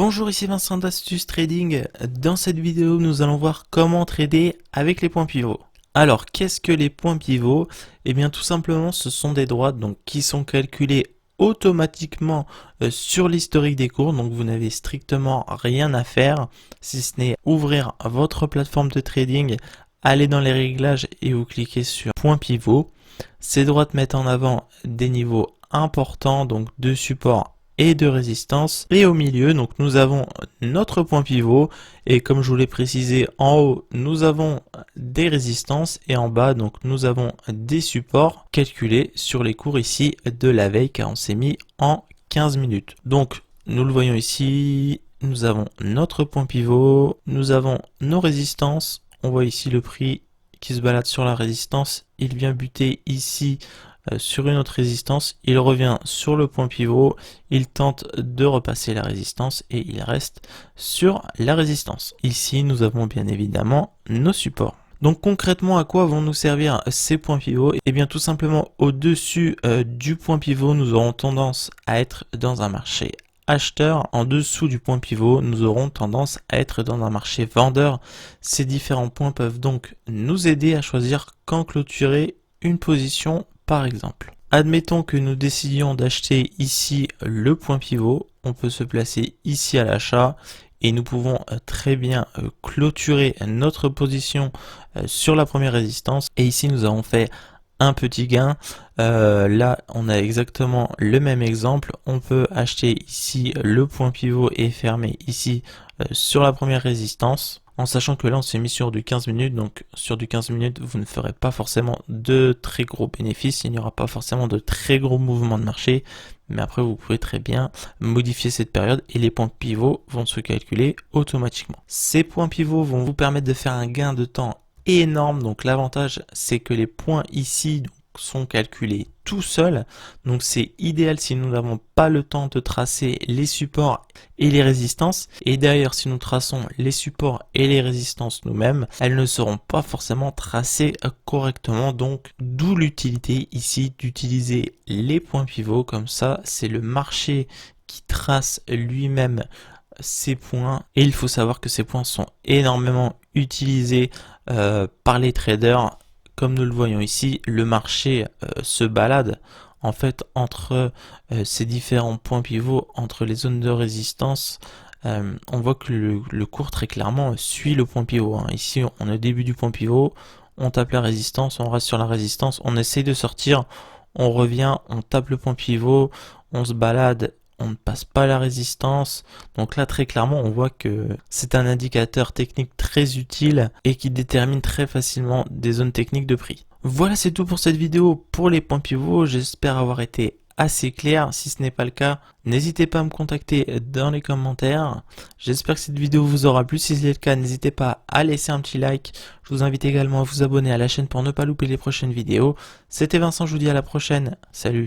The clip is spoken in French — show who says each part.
Speaker 1: Bonjour, ici Vincent d'Astuce Trading. Dans cette vidéo, nous allons voir comment trader avec les points pivots. Alors, qu'est-ce que les points pivots? Eh bien, tout simplement, ce sont des droites qui sont calculées automatiquement sur l'historique des cours. Donc, vous n'avez strictement rien à faire, si ce n'est ouvrir votre plateforme de trading, aller dans les réglages et vous cliquez sur points pivots. Ces droites mettent en avant des niveaux importants, donc de support et de résistance, et au milieu donc nous avons notre point pivot, et comme je vous l'ai précisé, en haut nous avons des résistances et en bas donc nous avons des supports calculés sur les cours ici de la veille, car on s'est mis en 15 minutes. Donc nous le voyons ici, nous avons notre point pivot, nous avons nos résistances, on voit ici le prix qui se balade sur la résistance, il vient buter ici sur une autre résistance, il revient sur le point pivot, il tente de repasser la résistance et il reste sur la résistance. Ici nous avons bien évidemment nos supports. Donc concrètement, à quoi vont nous servir ces points pivots? Eh bien tout simplement, au-dessus du point pivot, nous aurons tendance à être dans un marché acheteur. En dessous du point pivot, nous aurons tendance à être dans un marché vendeur. Ces différents points peuvent donc nous aider à choisir quand clôturer une position. Par exemple, admettons que nous décidions d'acheter ici le point pivot, on peut se placer ici à l'achat et nous pouvons très bien clôturer notre position sur la première résistance. Et ici nous avons fait un petit gain. Là on a exactement le même exemple, on peut acheter ici le point pivot et fermer ici sur la première résistance. En sachant que là on s'est mis sur du 15 minutes, donc sur du 15 minutes vous ne ferez pas forcément de très gros bénéfices, il n'y aura pas forcément de très gros mouvements de marché, mais après vous pouvez très bien modifier cette période et les points pivots vont se calculer automatiquement. Ces points pivots vont vous permettre de faire un gain de temps énorme, donc l'avantage c'est que les points ici sont calculés tout seuls, donc c'est idéal si nous n'avons pas le temps de tracer les supports et les résistances. Et d'ailleurs, si nous traçons les supports et les résistances nous-mêmes, elles ne seront pas forcément tracées correctement, donc d'où l'utilité ici d'utiliser les points pivots. Comme ça, c'est le marché qui trace lui-même ces points, et il faut savoir que ces points sont énormément utilisés par les traders. Comme nous le voyons ici, le marché se balade en fait entre ces différents points pivots, entre les zones de résistance. On voit que le cours très clairement suit le point pivot. Ici on est au début du point pivot, on tape la résistance, on reste sur la résistance, on essaye de sortir, on revient, on tape le point pivot, on se balade, on ne passe pas la résistance. Donc là très clairement on voit que c'est un indicateur technique très utile et qui détermine très facilement des zones techniques de prix. Voilà, c'est tout pour cette vidéo pour les points pivots. J'espère avoir été assez clair. Si ce n'est pas le cas, n'hésitez pas à me contacter dans les commentaires. J'espère que cette vidéo vous aura plu. Si c'est le cas, n'hésitez pas à laisser un petit like. Je vous invite également à vous abonner à la chaîne pour ne pas louper les prochaines vidéos. C'était Vincent, je vous dis à la prochaine. Salut!